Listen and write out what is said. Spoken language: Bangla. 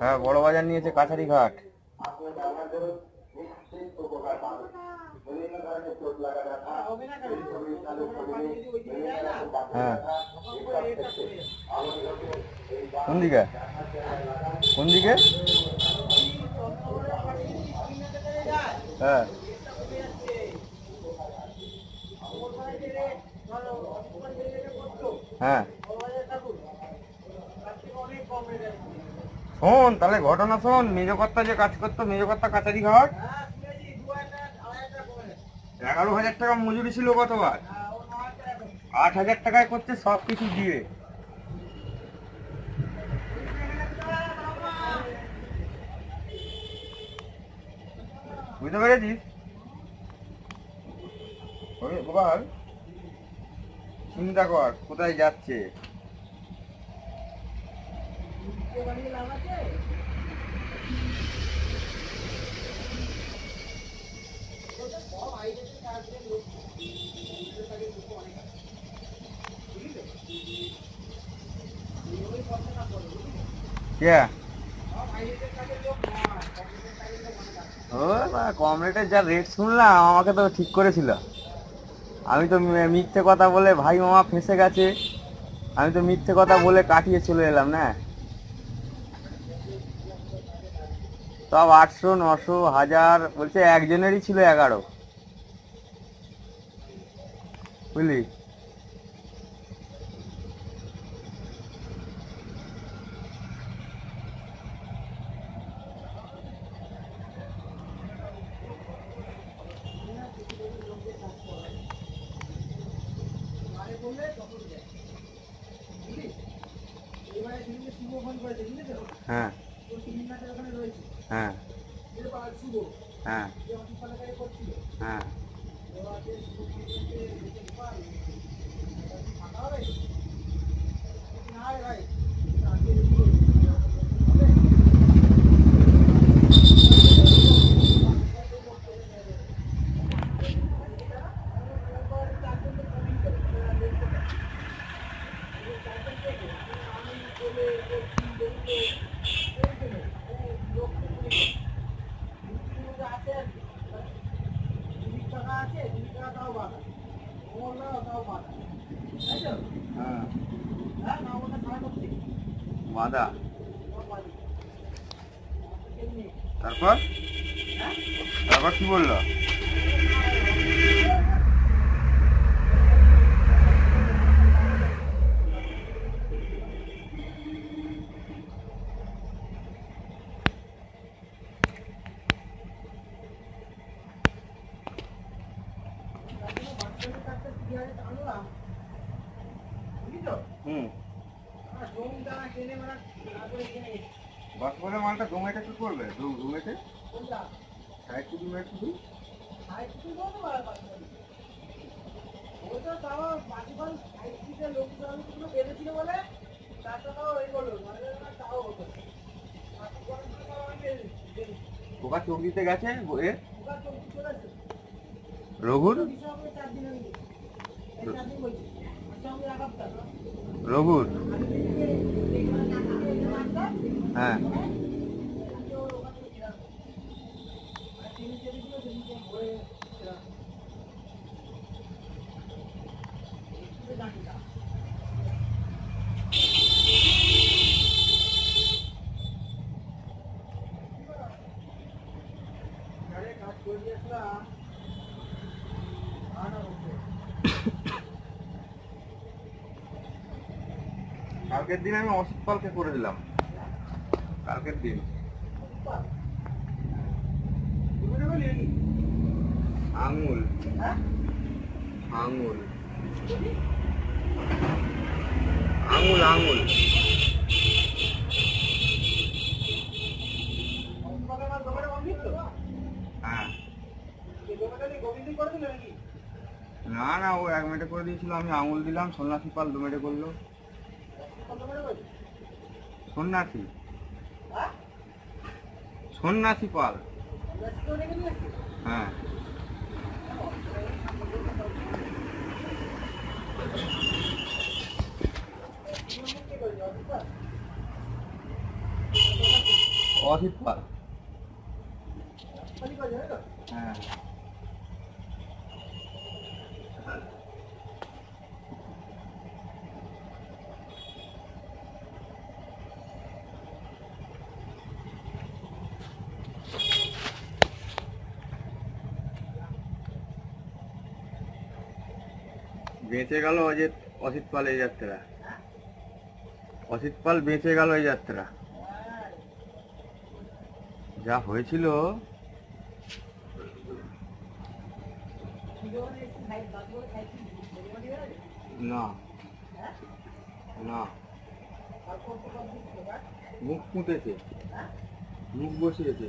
হ্যাঁ, বড় বাজার নিয়েছে কাছারি ঘাট। হ্যাঁ, কোন দিকে কোন দিকে? হ্যাঁ, হ্যাঁ, শোন তাহলে ঘটনা শোন। মেজকর্তা যে কাজ করতো, মেজকর্তা কাছারি ঘাট, 11,000 টাকা মজুরি ছিল গতবার। 8,000 টাকায় করছে সব কিছু দিয়ে। বুঝতে পেরেছিস? গোপাল, চিন্তা কর কোথায় যাচ্ছে। কম রেটের যা রেট শুনলাম, আমাকে তো ঠিক করেছিল। আমি তো মিথ্যে কথা বলে, ভাই মামা ফেঁসে গেছে, আমি তো মিথ্যে কথা বলে কাটিয়ে চলে এলাম না। সব 800, 900, 1000 বলছে। একজনেরই ছিল 11, বুঝলি? হ্যাঁ, হ্যাঁ, হ্যাঁ, হ্যাঁ, বাঁধা। তারপর তারপর কি বললো? বাসপরে মালটা জমেটে কি করবে? জমেটে সাইড শুধু মেট শুধু ওকা চোখ দিতে গেছে। রঘুর রঘুর হ্যাঁ, কালকের দিন আমি অসিত পালকে করে দিলাম। কালকের দিন আঙুল আঙুল আঙুল আঙুল হ্যাঁ, না না, ও 1 মিনিটে করে দিয়েছিল, আমি আঙুল দিলাম। সন্ন্যাসী পাল 2 মিনিটে করলো। সন্ন্যাসী পাল হ্যাঁ অসিত পাল। হ্যাঁ বেঁচে গেল অসিত পাল এই যাত্রা। অসিত পাল বেঁচে গেল এই যাত্রা। যা হয়েছিল না না, মুখ পুঁতেছে, মুখ বসিয়েছে।